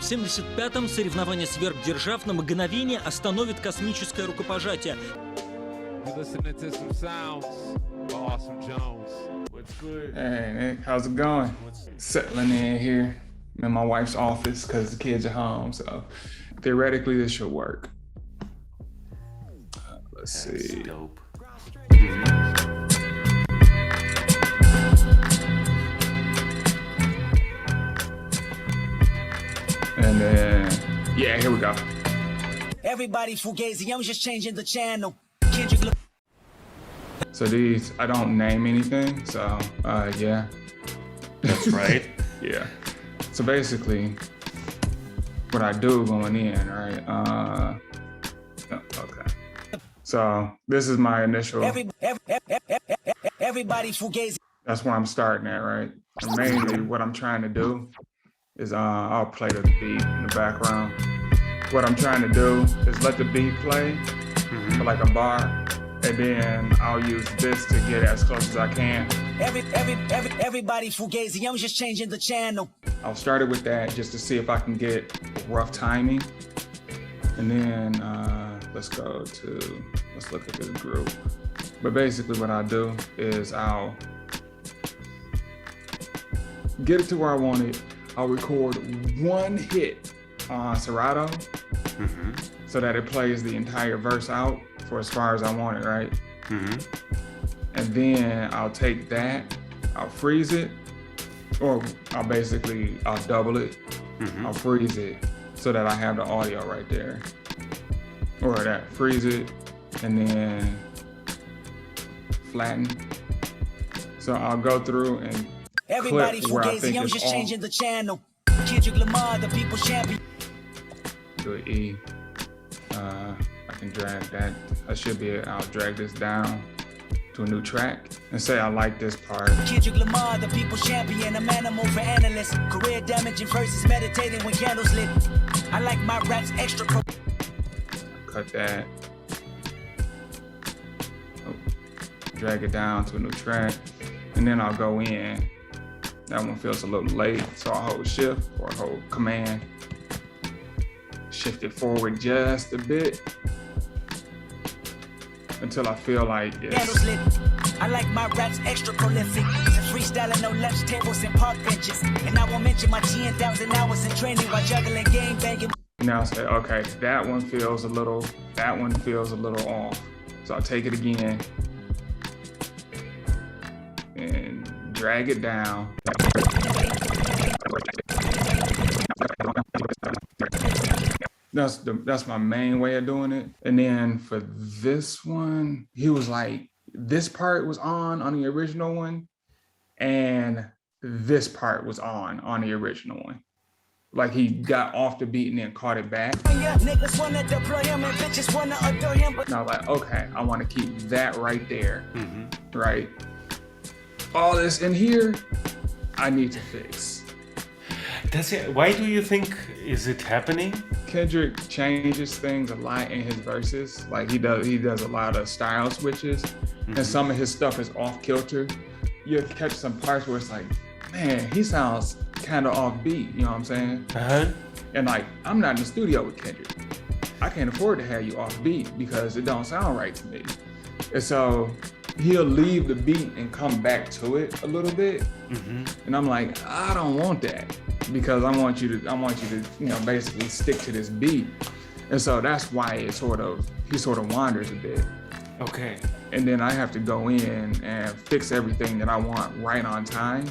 В 75-м соревнование сверхдержав на мгновение остановит космическое рукопожатие. You're listening to some sounds by Ossim Jones. What's good? Hey, Nick, how's it going? Settling in here. I'm in my wife's office because the kids are home, so theoretically this should work. Let's see. Dope. And then, yeah, here we go. Everybody fugazi, I'm just changing the channel. Kendrik Lamars. So these, I don't name anything, so yeah. That's right. Yeah. So basically, what I do going in, right? Okay. So this is my initial. Everybody fugazi. That's where I'm starting at, right? And mainly what I'm trying to do is I'll play the beat in the background. What I'm trying to do is let the beat play for like a bar, and then I'll use this to get as close as I can. Everybody fugazi, I'm just changing the channel. I'll start it with that just to see if I can get rough timing. And then let's look at this group. But basically what I do is I'll get it to where I want it. I'll record one hit on serato so that it plays the entire verse out for as far as I want it, right? And then I'll take that, I'll freeze it, or I'll double it. I'll freeze it so that I have the audio right there. Or that, freeze it, and then flatten. So I'll go through and Everybody clip where I think fugazi, I'm it's just off. changing the channel. Kendrik Lamars, the people's champion. Do an E. I can drag that. I'll drag this down to a new track and say I like this part. Kendrik Lamars, the people's champion. I'm animal for analysts. Career damaging versus meditating when candles lit. I like my raps extra. Cut that. Drag it down to a new track. And then I'll go in. That one feels a little late, so I'll hold shift or hold command. Shift it forward just a bit until I feel like it's... I like my raps extra prolific. Freestyling no lunch tables and park benches. And I won't mention my 10,000 hours in training while juggling game banging. Now I say, okay, that one feels a little off. So I'll take it again and drag it down. That's my main way of doing it. And then for this one, he was like, this part was on the original one, and this part was on the original one. Like he got off the beat and then caught it back. Niggas wanna deploy him and bitches wanna adore him. And I was like, okay, I want to keep that right there, right? All this in here, I need to fix. Why do you think is it happening? Kendrik changes things a lot in his verses. Like he does a lot of style switches, and some of his stuff is off kilter. You'll catch some parts where it's like, man, he sounds kind of offbeat. You know what I'm saying? And like, I'm not in the studio with Kendrik. I can't afford to have you offbeat because it don't sound right to me. And so he'll leave the beat and come back to it a little bit. And I'm like, I don't want that, because I want you to, basically stick to this beat. And so that's why he sort of wanders a bit. Okay. And then I have to go in and fix everything that I want right on time.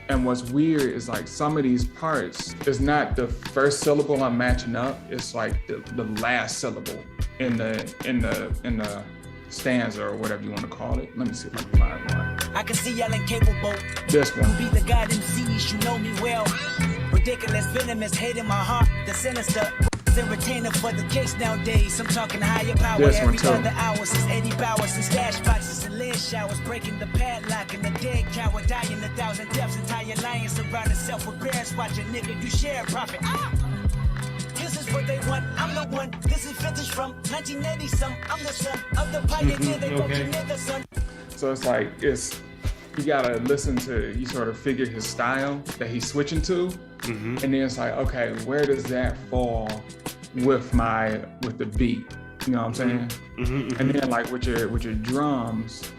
And what's weird is like some of these parts, it's not the first syllable I'm matching up, it's like the last syllable in the stanza or whatever you want to call it. Let me see if I can find one. I can see y'all incapable. This one. You be the god MCs, you know me well. Ridiculous, venomous, hate in my heart, the sinister. Retainer for the case nowadays. I'm talking higher power every other hour since Eddie Bowers and stash boxes and lid showers, breaking the padlock and the dead coward dying 1,000 deaths. Entire lions surround itself with bears. Watch a nigga, you share profit. This is what they want. I'm the one. This is vintage from 1980 some. I'm the son of the pioneer. They broke your nigga, son. So it's like you gotta listen to, you sort of figure his style that he's switching to And then it's like, okay, where does that fall with the beat? You know what I'm saying? And then like with your drums,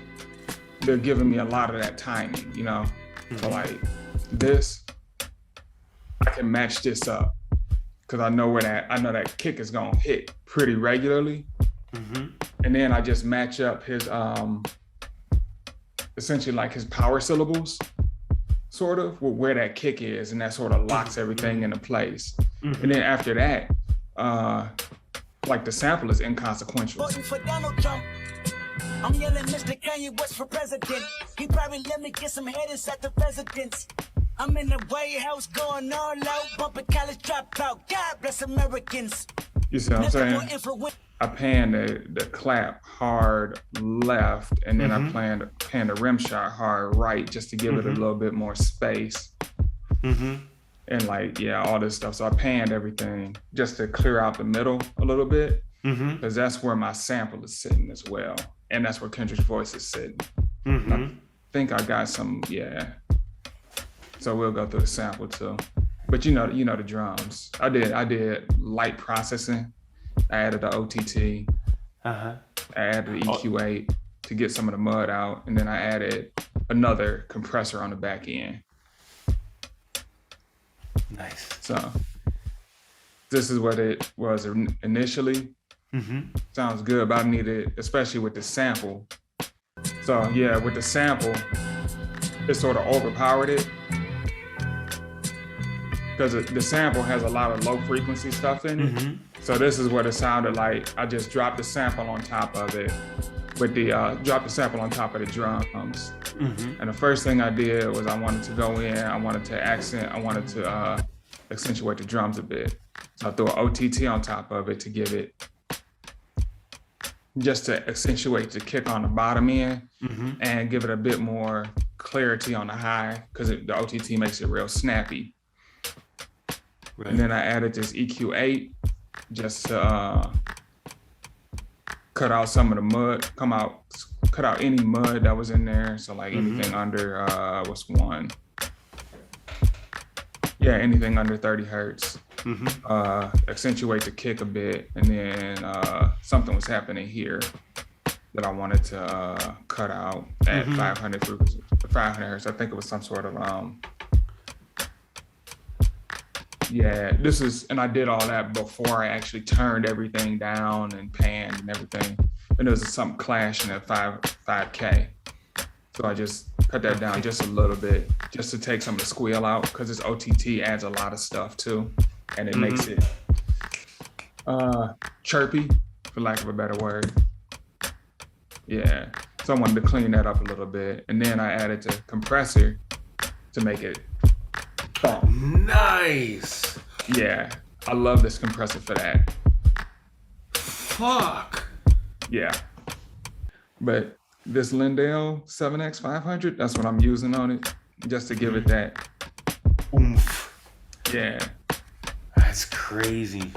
they're giving me a lot of that timing, you know? So like this, I can match this up because I know that kick is gonna hit pretty regularly. And then I just match up his essentially like his power syllables, sort of, with where that kick is, and that sort of locks everything into place. And then after that, like the sample is inconsequential. Voting for Donald Trump. I'm yelling Mr. Kanye West for president. He probably let me get some head inside the residence. I'm in the White House going all out, bumping college dropout. God bless Americans. You see what I'm saying? I pan the clap hard left, and then I pan the rim shot hard right, just to give it a little bit more space. And like, yeah, all this stuff. So I panned everything just to clear out the middle a little bit, because that's where my sample is sitting as well. And that's where Kendrik's voice is sitting. I think I got some, yeah. So we'll go through the sample too. But you know the drums. I did light processing. I added the OTT. I added the EQ8 to get some of the mud out. And then I added another compressor on the back end. Nice. So this is what it was initially. Sounds good, but I needed, especially with the sample. So yeah, with the sample, it sort of overpowered it. Because the sample has a lot of low frequency stuff in it. So this is what it sounded like. I just dropped the sample on top of it with the, dropped the sample on top of the drums. And the first thing I did was I wanted to go in, I wanted to accentuate the drums a bit. So I threw an OTT on top of it to give it, just to accentuate the kick on the bottom end and give it a bit more clarity on the high, because the OTT makes it real snappy. And then I added this EQ8 just to cut out some of the mud, cut out any mud that was in there. So like anything under, what's one? Yeah, anything under 30 hertz. Accentuate the kick a bit. And then something was happening here that I wanted to cut out at 500 hertz. I think it was some sort of, yeah, and I did all that before I actually turned everything down and panned and everything. And there was something clashing at 5K. So I just cut that down just a little bit, just to take some of the squeal out, because this OTT adds a lot of stuff too. And it makes it chirpy, for lack of a better word. Yeah, so I wanted to clean that up a little bit. And then I added the compressor to make it thump. Nice. Yeah, I love this compressor for that. Fuck. Yeah. But this Lindell 7X500, that's what I'm using on it, just to give it that oomph. Yeah. That's crazy.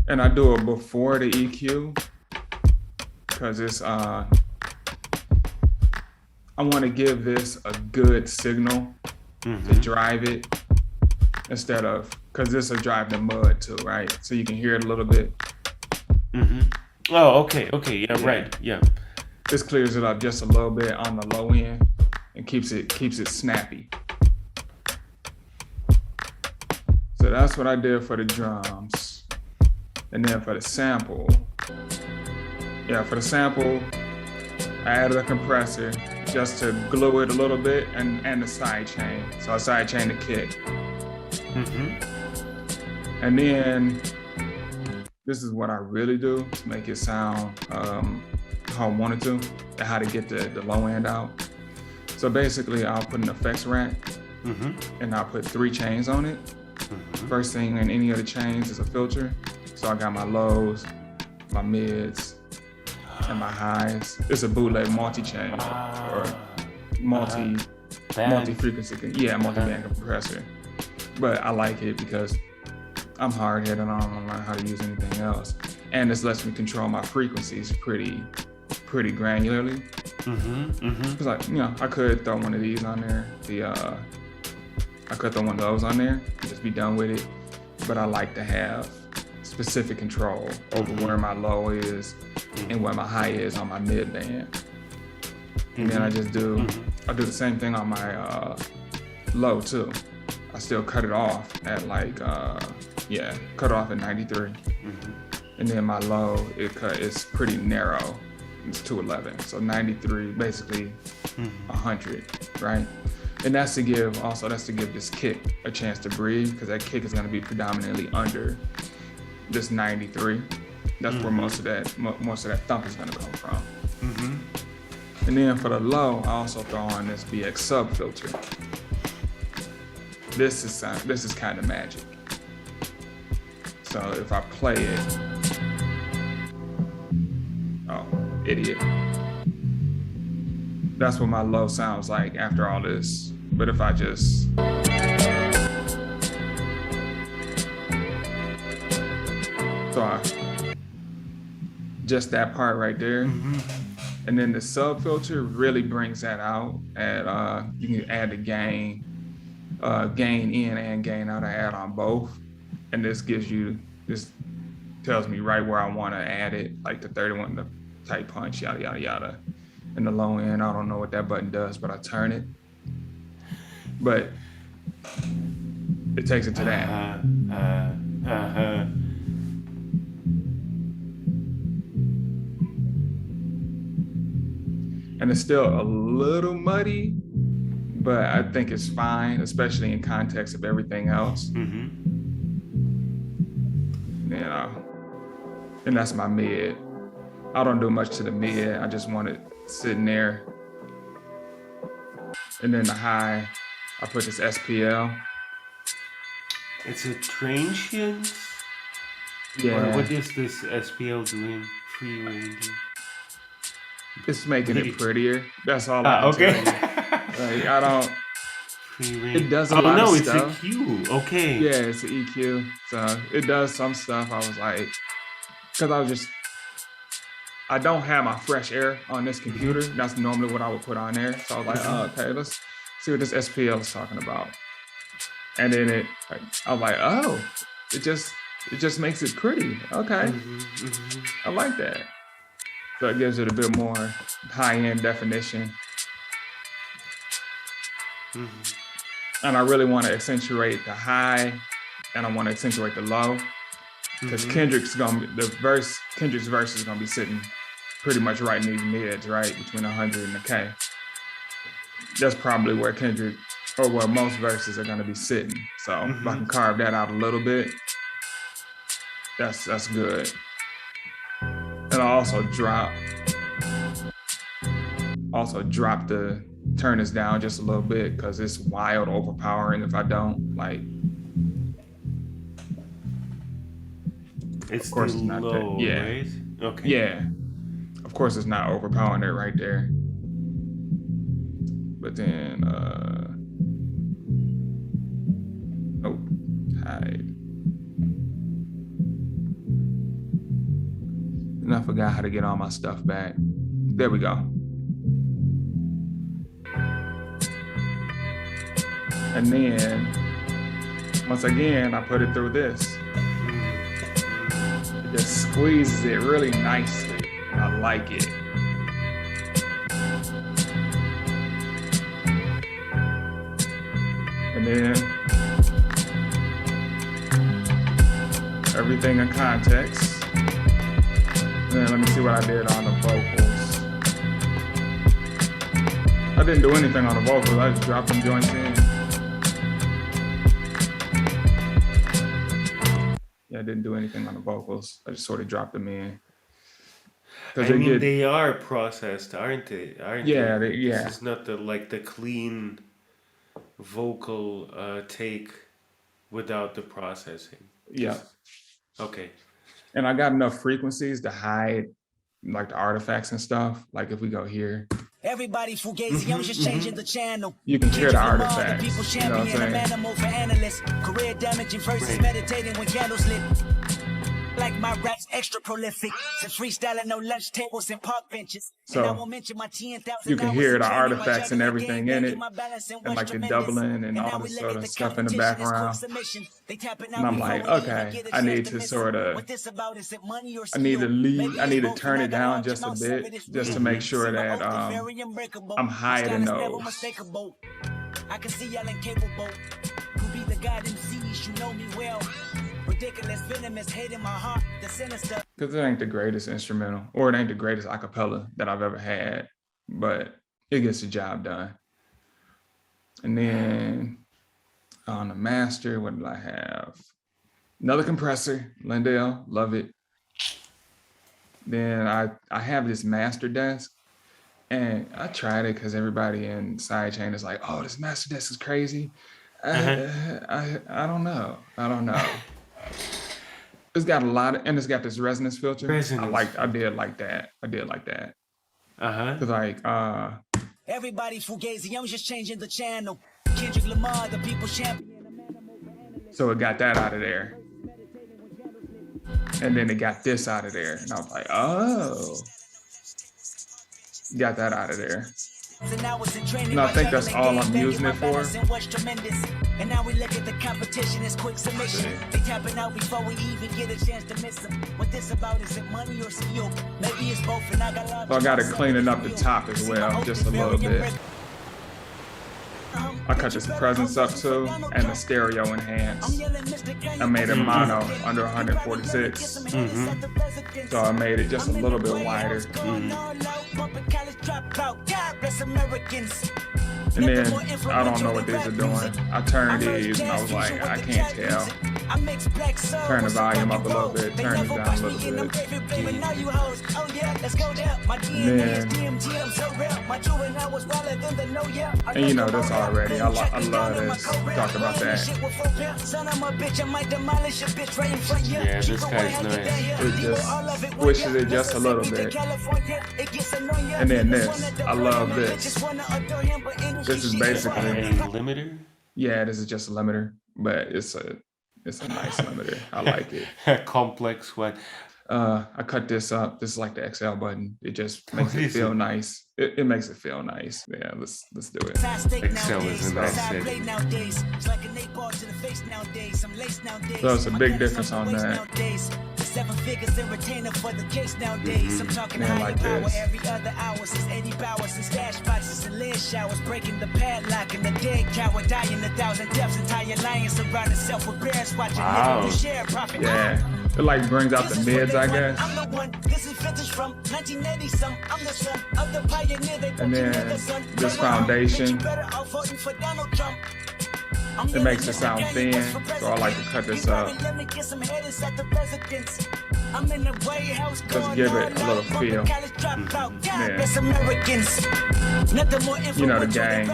And I do it before the EQ, because it's, I want to give this a good signal to drive it, instead of, because this will drive the mud too, right? So you can hear it a little bit. Oh, okay, yeah, right, yeah. This clears it up just a little bit on the low end and keeps it snappy. So that's what I did for the drums. And then for the sample, I added a compressor just to glue it a little bit, and the sidechain. So I sidechain the kick. And then this is what I really do to make it sound how I want it to, and how to get the low end out. So basically I'll put an effects rack and I'll put 3 chains on it. First thing in any of the chains is a filter. So I got my lows, my mids, and my highs. It's a bootleg multi-chain or multi-frequency, multi-band compressor. But I like it because I'm hard-headed and I don't know how to use anything else. And this lets me control my frequencies pretty granularly. Cause I could throw one of these on there, the I could throw one of those on there and just be done with it. But I like to have specific control over where my low is and where my high is on my mid band. And then I just do, I do the same thing on my low too. I still cut it off at like, cut off at 93. And then my low, it's pretty narrow. It's 211. So 93, basically 100, right? And that's to give this kick a chance to breathe, because that kick is going to be predominantly under this 93. That's where most of that thump is going to come from. And then for the low, I also throw on this BX sub filter. This is kind of magic. So if I play it, oh, idiot. That's what my low sounds like after all this. But if I just, just that part right there. And then the sub filter really brings that out. And you can add the gain in and gain out. I add on both. And this tells me right where I want to add it, like the 31, the tight punch, yada, yada, yada. And the low end, I don't know what that button does, but I turn it. But it takes it to that. And it's still a little muddy, but I think it's fine, especially in context of everything else. And that's my mid. I don't do much to the mid. I just want it sitting there. And then the high, I put this SPL. It's a transient? Yeah. Or what is this SPL doing? Free ranging? It's making it prettier. That's all I can okay. tell you. Like, I don't. It does a lot of stuff. Oh no, it's EQ. Okay. Yeah, it's an EQ. So it does some stuff. I was like, because I don't have my fresh air on this computer. That's normally what I would put on there. So I was like, oh, okay, let's see what this SPL is talking about. And then I was like, oh, it just makes it pretty. Okay, I like that. So it gives it a bit more high-end definition. And I really want to accentuate the high, and I want to accentuate the low, because Kendrick's verse is gonna be sitting pretty much right in these mids, right between 100 and the K. That's probably where Kendrick, or where most verses are gonna be sitting. So if I can carve that out a little bit, that's good. And I also drop turn this down just a little bit, because it's wild overpowering if I don't. Like, of course it's not low, that. Yeah. Right? Okay. Yeah. Of course it's not overpowering it right there. But then hide. And I forgot how to get all my stuff back. There we go. And then, once again, I put it through this. It just squeezes it really nicely. I like it. And then, everything in context. And then let me see what I did on the vocals. I didn't do anything on the vocals. I just dropped them joints in. I didn't do anything on the vocals. I just sort of dropped them in. They are processed, aren't they? Yeah. This is not the clean vocal take without the processing. Yeah. Okay. And I got enough frequencies to hide like the artifacts and stuff. Like if we go here. Everybody fugazi, I'm just changing the channel. You can hear the artifacts. People You know what I'm saying? animal for analysts. Career damaging versus meditating when candles lit. Like my raps extra prolific. Since freestyling no lunch tables and park benches. So and I won't mention my 10,000 you can hours hear of the training, my artifacts and juggling everything game, in making it, my balance and was like the tremendous. doubling and now all we this look sort at of the stuff in the competition as quick background. submission. They tapping And out I'm like, before we even okay, get a I chance need to to miss sort them. of, What this about? Is it money or I need to skill? lead, Maybe I need to it's both, turn and I it got down large just a amounts of it. bit, It's just to real. make sure See, my that oath is very unbreakable. I'm My higher style than is never those. unmistakable. I can see y'all incapable. Could be the god MCs, you know me well. Ridiculous, venomous, hate in my heart, the sinister. Because it ain't the greatest instrumental, or it ain't the greatest acapella that I've ever had, but it gets the job done. And then on the master, what did I have? Another compressor, Lindell, love it. Then I have this master desk, and I tried it because everybody in Sidechain is like, oh, this master desk is crazy. I don't know. It's got a lot of, and it's got this resonance filter. I did like that. Cause like, Everybody fugazi, I'm just changing the channel. Kendrik Lamars, the people's champion. so it got that out of there. And then it got this out of there. And I was like, oh, got that out of there. No, I think that's all I'm using it for. And now we look at the competition as quick submission. They tapping out before we even get a chance to miss them. What this about? Is it money or skill? Maybe it's both, and I got So I got to clean it up the top as well, just a little bit. I cut this presence up too, and the stereo enhanced. I made it mono under 146. So I made it just a little bit wider. And then I don't know what these are doing. I turned these and I was like, I can't tell. Turn the volume up a little bit, turn it down a little bit. And you know this already. I love this. Talk about that. Yeah, this guy's nice. It just squishes it just a little bit. And then this. I love this. This is basically A limiter? Yeah, this is just a limiter, but it's a nice limiter. I like it. A complex one. I cut this up. This is like the XL button. It just makes it feel nice. It makes it feel nice. Yeah, let's do it. Excel is a nice thing. So it's a big difference on that. 7 figures in retainer for the case nowadays. I'm talking higher like power this. every other hour since 80 bowers and stash boxes and lid showers, breaking the padlock and the dead coward dying 1,000 deaths. Entire lion surround itself with bears watching. Wow. Share profit. Yeah, it like brings out the mids, I guess. I'm the one. This is vintage from 1980 some. I'm the son of the pioneer. They And then this foundation, it makes it sound thin, so I like to cut this up. Just give it a little feel. Yeah. You know the gang.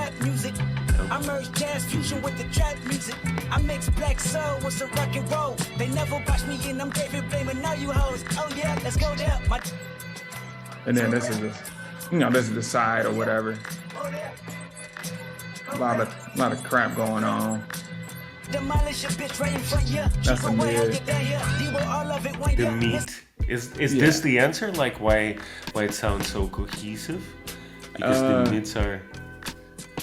I merge jazz fusion with the trap music. I mix black soul with some rock and roll. They never watch me and I'm David blaming now you hoes. Oh yeah, let's go there. And then this is this is the side or whatever. A lot of crap going on. That's a mid. The meat. Is this the answer? Like why it sounds so cohesive? Because the mids are.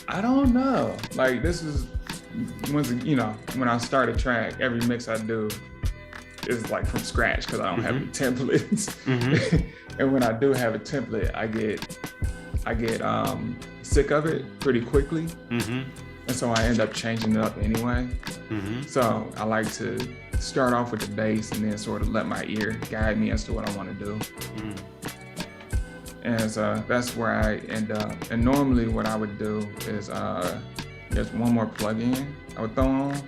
I don't know. Like this is when I start a track, every mix I do is like from scratch because I don't have any templates. And when I do have a template, I get sick of it pretty quickly. And so I end up changing it up anyway. So I like to start off with the bass and then sort of let my ear guide me as to what I want to do. And so that's where I end up. And normally what I would do is there's one more plugin I would throw on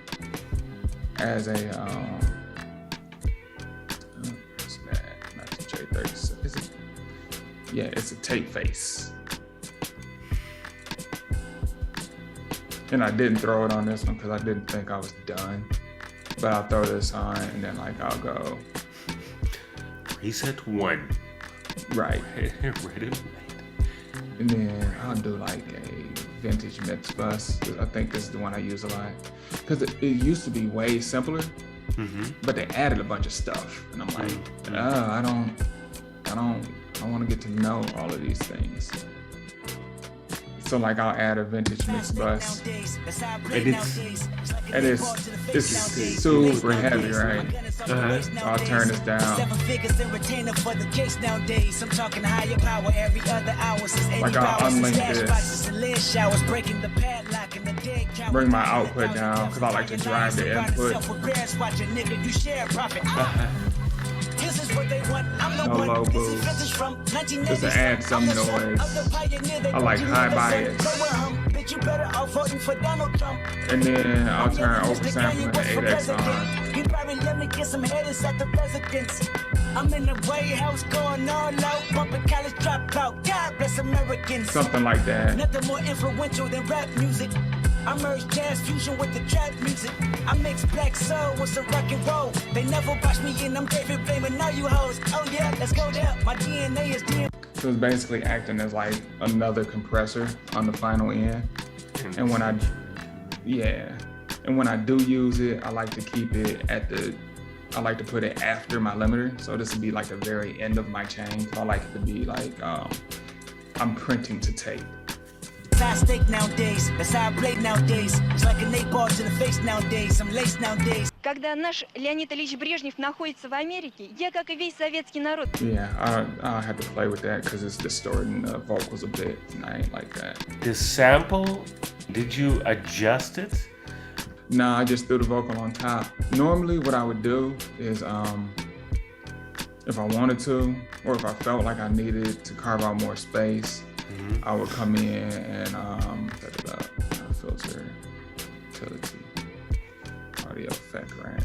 as a what's that? Not the J36. Is it? Yeah, it's a tape face. And I didn't throw it on this one because I didn't think I was done. But I'll throw this on and then like I'll go. Reset 1. Right. Red and white. And then I'll do like a vintage mix bus. I think this is the one I use a lot. Because it used to be way simpler. but they added a bunch of stuff, and I'm like, I don't want to get to know all of these things. So like I'll add a vintage mix bus, and it's super heavy, right? So I'll turn this down. Like I'll unlink this, bring my output down because I like to drive the input. No low boost, just to add some noise. I like high bias. And then I'll turn oversampling to 8x on. I'm in the White House going all out, bumping college dropout. God bless Americans. Something like that. Nothing more influential than rap music. I merge jazz fusion with the trap music. I mix black soul with some rock and roll. They never watch me and I'm David blaming all you hoes. Oh yeah, let's go there. My DNA is DNA. So it's basically acting as like another compressor on the final end. And when I do use it, I like to keep it I like to put it after my limiter. So this would be like the very end of my chain. So I like it to be like, I'm printing to tape. I steak nowadays, that's how I play nowadays. It's like an 8 ball to the face nowadays. I'm laced nowadays. Когда наш Леонид Ильич Брежнев находится в Америке, я, как и весь советский народ. Yeah, I have to play with that because it's distorting the vocals a bit, and I ain't like that. The sample, did you adjust it? No, I just threw the vocal on top. Normally what I would do is, if I wanted to, or if I felt like I needed to carve out more space, I would come in and set it up, filter, utility, audio effect rack.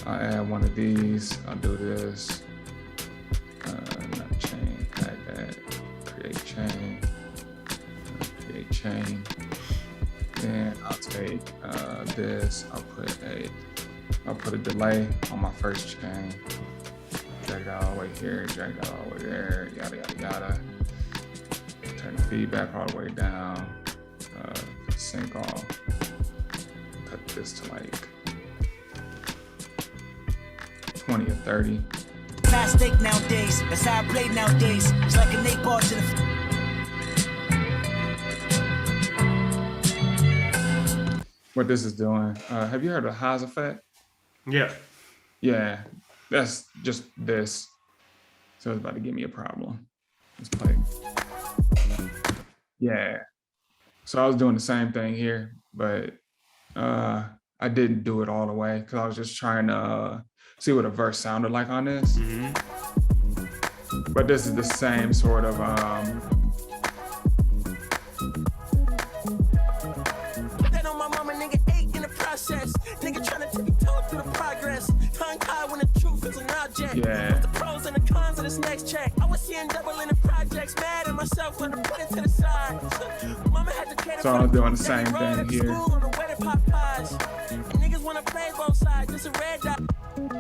I'll add one of these, I'll do this, not chain, add that, create chain. Then I'll take this, I'll put a delay on my first chain. Drag it all the way here, drag it all the way there, yada, yada, yada. Turn the feedback all the way down, sync off. Cut this to like 20 or 30. Fast steak nowadays, that's how I play nowadays. It's like an 8 ball to the... What this is doing, have you heard of Haas effect? Yeah. Yeah. That's just this. So it's about to give me a problem. Let's play. Yeah. So I was doing the same thing here, but I didn't do it all the way because I was just trying to see what a verse sounded like on this. But this is the same sort of Nigga trying to tiptoe through the progress. Tongue tied when the truth is an object. Yeah. With the pros and the cons of this next check. I was seeing double in the projects. Mad at myself when I put it to the side. Mama had to cater. So I was doing the same thing here. On the wedding pop pies. And niggas wanna play both sides. It's a red dot.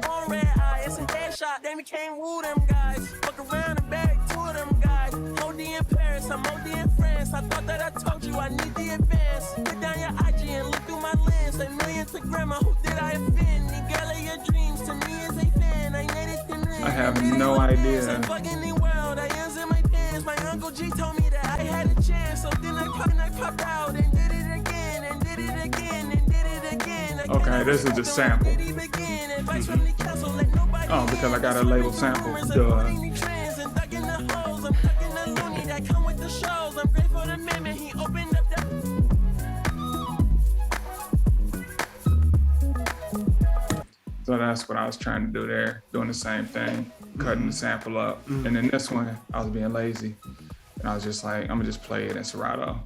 On red eye. It's a headshot. They became woo them guys. Fuck around and bag two of them guys. OD in Paris. I'm OD in France. I thought that I told you I need the advance. Get down your IG and look through my lens. A million to grandma, who did I offend? The girl of your dreams to me is a fan. I have no idea. World. I answered my pants. My Uncle G told me that I had a chance. So then I popped out and did it again and did it again and did it again. Okay, this is the sample. Oh, because I got a label sample. Duh. So that's what I was trying to do there, doing the same thing, cutting the sample up. And then this one, I was being lazy. And I was just like, I'm gonna just play it in Serato.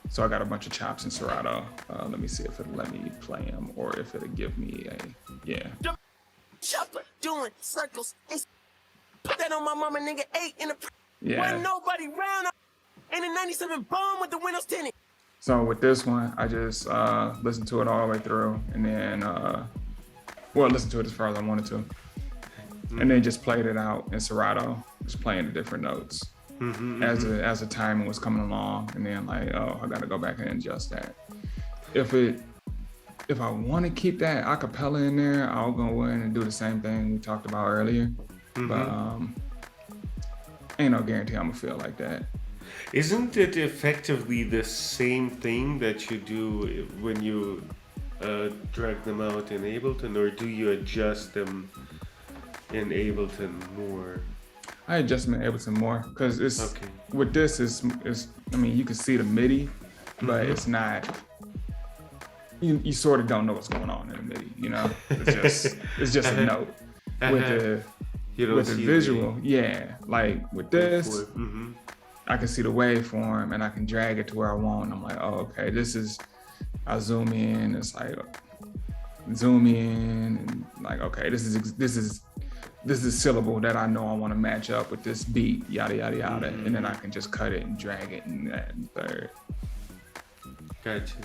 So I got a bunch of chops in Serato. Let me see if it'll let me play them or if it'll give me a, yeah. Chopper doing circles. Put that on my mama, nigga, 8 in the... Yeah. Wasn't nobody round. And a 97 bomb with the windows tinted. So with this one, I just listened to it all the way through and then, well, listen to it as far as I wanted to. And then just played it out in Serato, just playing the different notes as the timing was coming along. And then like, oh, I gotta go back and adjust that. If if I want to keep that acapella in there, I'll go in and do the same thing we talked about earlier. But ain't no guarantee I'm gonna feel like that. Isn't it effectively the same thing that you do when you drag them out in Ableton, or do you adjust them in Ableton more? I adjust them in Ableton more because it's with this is I mean, you can see the MIDI, but it's not. You sort of don't know what's going on in the MIDI, you know. It's just a note. With the visual, like with this, I can see the waveform and I can drag it to where I want. I'm like, oh, okay, this is. I zoom in. It's like zoom in and like, okay, this is a syllable that I know I want to match up with this beat, yada yada yada, and then I can just cut it and drag it and that and third. Gotcha.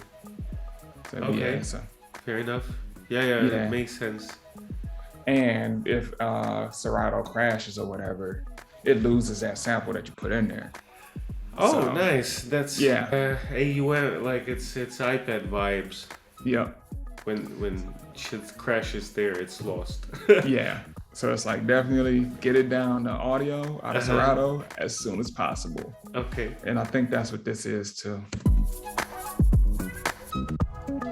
So, okay. Fair enough. Yeah, it makes sense. And if Serato crashes or whatever, it loses that sample that you put in there. Oh, so, nice. That's AUM, like it's iPad vibes. Yep. When shit crashes there, it's lost. Yeah. So it's like definitely get it down to audio out of Serato as soon as possible. Okay. And I think that's what this is too.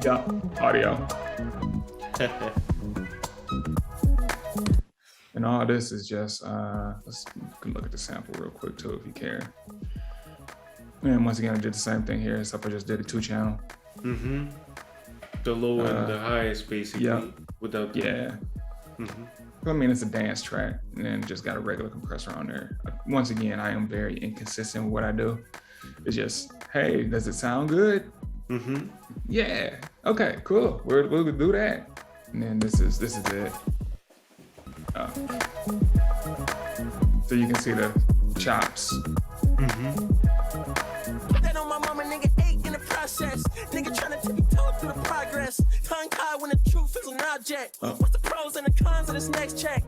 Yep, audio. And all this is just, let's look at the sample real quick too, if you care. And once again, I did the same thing here, except I just did a 2-channel. The low and the highest, basically, without the... I mean, it's a dance track, and then just got a regular compressor on there. Once again, I am very inconsistent with what I do. It's just, hey, does it sound good? Yeah. Okay. Cool. We'll do that. And then this is it. So you can see the chops. That on my mama, nigga, ate in the process. Nigga trying to tiptoe through the progress. Tongue tied when the truth is an object. What's the pros and the cons of this next check?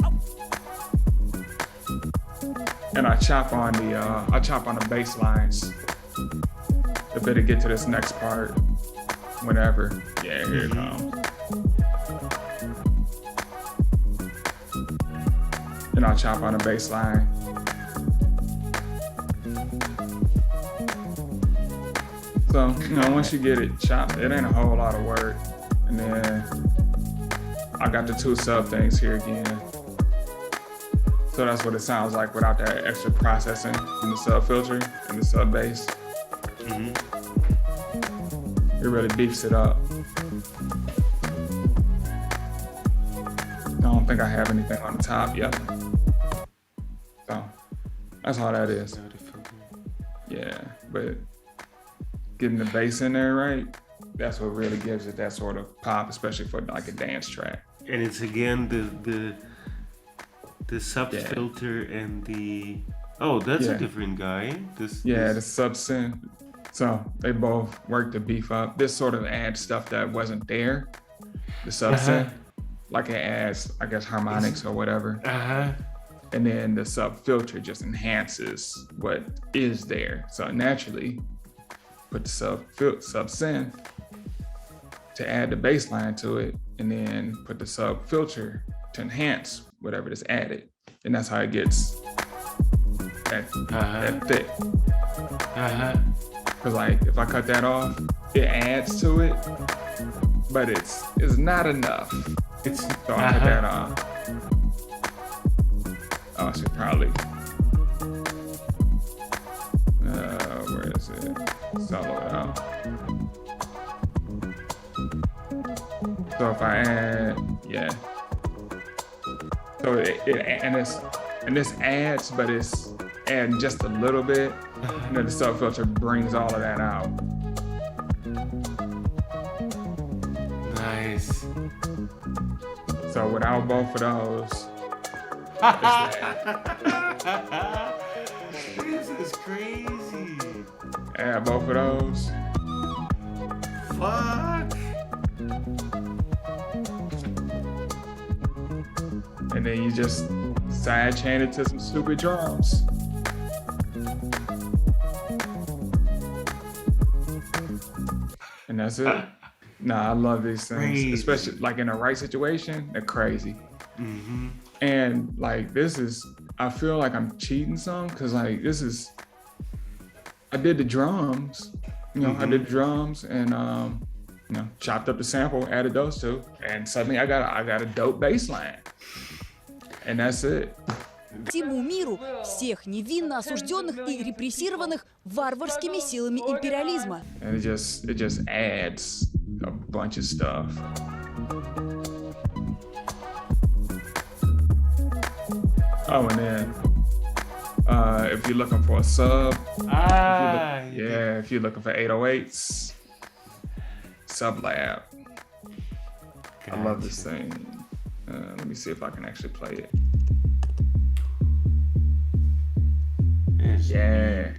And I chop on the bass lines. The bit to get to this next part. Whenever. Yeah, here it comes. And I'll chop on the bass line. So, you know, once you get it chopped, it ain't a whole lot of work. And then I got the 2 sub things here again. So that's what it sounds like without that extra processing in the sub filter and the sub bass. It really beefs it up. I don't think I have anything on the top yet. So that's all that is. Yeah, but getting the bass in there right, that's what really gives it that sort of pop, especially for like a dance track. And it's again the sub filter and the that's a different guy. The sub synth. So they both work to beef up. This sort of adds stuff that wasn't there. The sub synth, like it adds, I guess, harmonics or whatever. And then the sub filter just enhances what is there. So naturally, put the sub synth to add the bass line to it, and then put the sub filter to enhance whatever is added. And that's how it gets that thick. Cause like if I cut that off, it adds to it, but it's not enough. So I cut that off. Oh, I should probably. Where is it? Solo it out. So if I add, So and this adds, but it's adding just a little bit. And then the sub filter brings all of that out. Nice. So without both of those, this is crazy. Add both of those. Fuck. And then you just sidechain it to some stupid drums. And that's it. Nah, I love these things, Crazy. especially like in the right situation. They're crazy. And like this is, I feel like I'm cheating some because like this is, I did the drums, you know, I did the drums and you know, chopped up the sample, added those two, and suddenly I got a dope bass line, and that's it. Всему миру всех невинно осужденных и репрессированных варварскими силами империализма. And it just adds a bunch of stuff. Oh, and then if you're looking for a sub, if you're looking for 808s, Sublab. I love this thing. Let me see if I can actually play it. Yeah.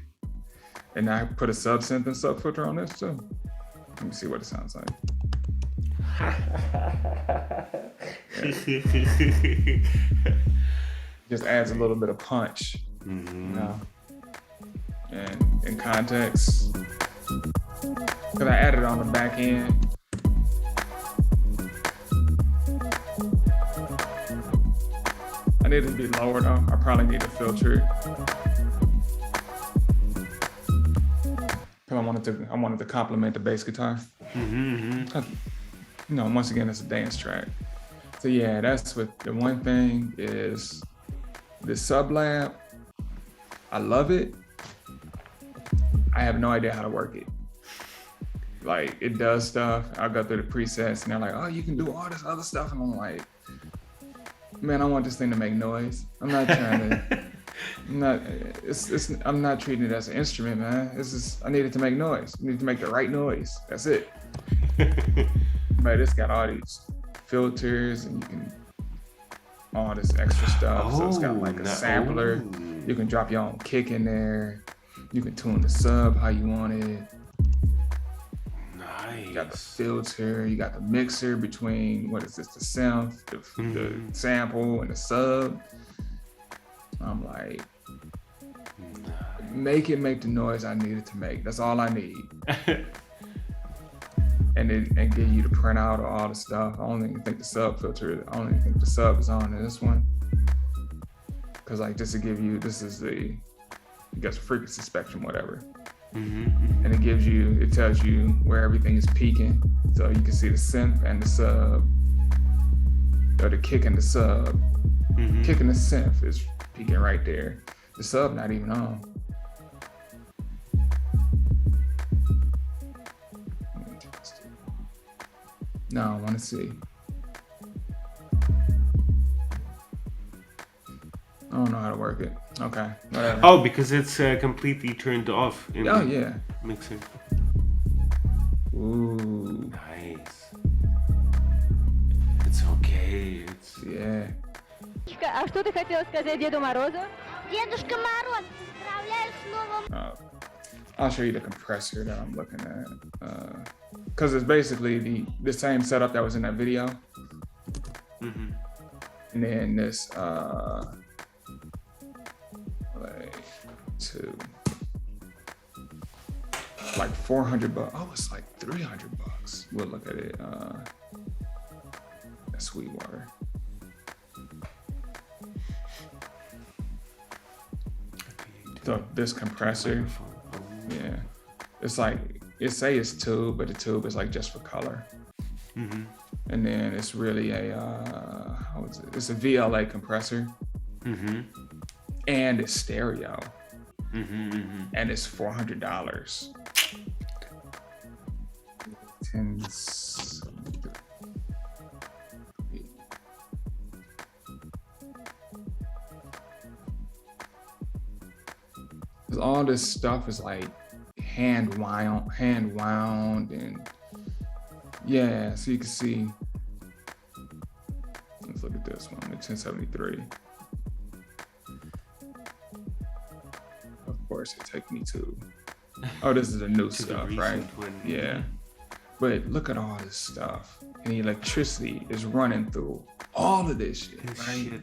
And I put a sub synth and sub filter on this too. Let me see what it sounds like. Just adds a little bit of punch, you know, and in context. Because I added on the back end. I need it to be lower though. I probably need to filter it. Because I wanted to complement the bass guitar. You know, once again, it's a dance track. So yeah, that's what the one thing is. The Sublab, I love it. I have no idea how to work it. Like it does stuff. I'll go through the presets and they're like, oh, you can do all this other stuff. And I'm like, man, I want this thing to make noise. I'm not trying to, I'm not treating it as an instrument, man. I need it to make noise. I need to make the right noise. That's it. But it's got all these filters and you can, all this extra stuff. So it's got like a sampler. You can drop your own kick in there. You can tune the sub how you want it. Nice. You got the filter, you got the mixer between, what is this, the synth, the sample and the sub. I'm like, make it make the noise I need it to make. That's all I need. and give you the printout of all the stuff. I don't even think the sub filter, I don't even think the sub is on in this one. Cause like just to give you, this is the, you got the frequency spectrum, whatever. And it tells you where everything is peaking. So you can see the synth and the sub, or the kick and the sub. Kick and the synth is peaking right there. The sub not even on. No, I want to see. I don't know how to work it. Okay, whatever. Oh, because it's completely turned off in Oh the yeah. mixer. Ooh. Nice. It's okay. It's Yeah. А что ты хотела сказать Деду Морозу? Дедушка Мороз, поздравляю с Новым. I'll show you the compressor that I'm looking at. Because it's basically the same setup that was in that video. And then this, like $400. Oh, it's like $300. We'll look at it. That's Sweetwater. So this compressor, yeah, it's like, it say it's tube, but the tube is like just for color. And then it's really a, how is it? It's a VLA compressor. And it's stereo. And it's $400. 1073. Because all this stuff is like hand wound, and yeah, so you can see. Let's look at this one, the 1073. Of course, it take me to. Oh, this is the new stuff, right? Yeah. But look at all this stuff, and the electricity is running through all of this shit, right?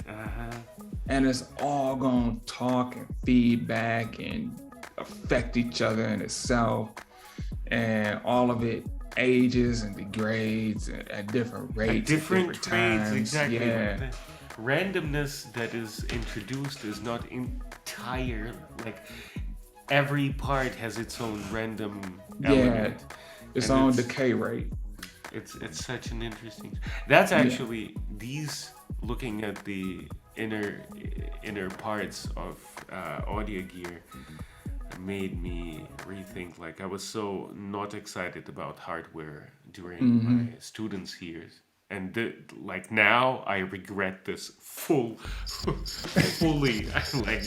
And it's all gonna talk and feedback and affect each other in itself, and all of it ages and degrades at different rates, At different rates, times. exactly. Yeah. The randomness that is introduced is not entire. Like every part has its own random element. Its and own decay rate. It's such an interesting. That's actually these looking at the inner parts of audio gear made me rethink. Like I was so not excited about hardware during my students' years, and like now I regret this fully. I'm like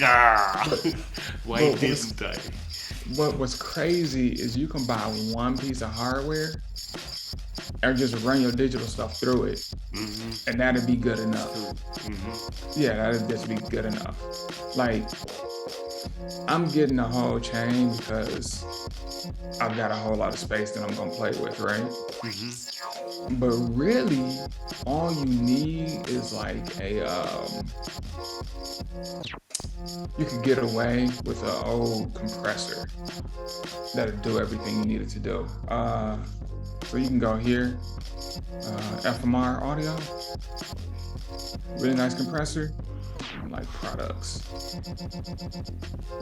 why didn't I? What was crazy is you can buy one piece of hardware and just run your digital stuff through it, and that'd be good enough. Yeah, that'd just be good enough. Like, I'm getting a whole chain because I've got a whole lot of space that I'm gonna play with, right? But really, all you need is like you could get away with an old compressor that'll do everything you need it to do. So you can go here, FMR audio, really nice compressor, like products,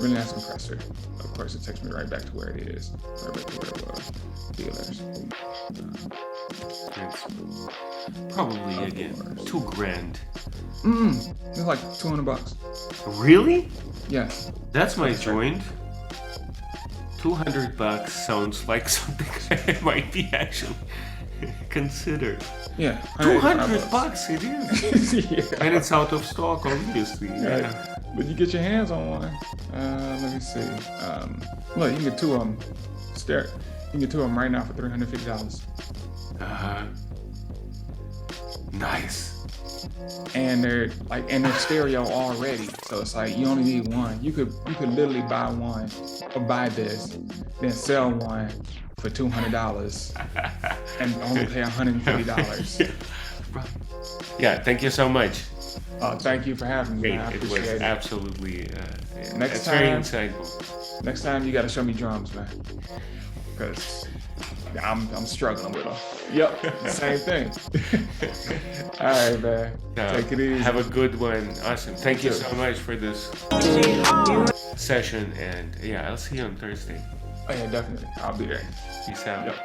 really nice compressor. Of course, it takes me right back to where it is, right back to where it was, dealers. Probably again, $2,000. It's like $200. Really? Yes. That's my joint. $200 sounds like something I might be actually consider. Yeah. $200 it is. Yeah. And it's out of stock, obviously. Yeah. But you get your hands on one. Let me see. Look, you can get two of them. You can get two of them right now for $350. Nice. And they're stereo already, so it's like you only need one. You could literally buy one or buy this, then sell one for $200 and only pay $150. Yeah, thank you so much. Thank you for having me. Great. Man. I It was appreciate it. absolutely Next it's very time- insightful. Next time you gotta show me drums, man, because I'm struggling with them. Yep, same thing. All right, man. Take it easy. Have a good one. Awesome. Thank you so much for this session, and yeah, I'll see you on Thursday. Oh yeah, definitely. I'll be there. Peace out. Yep.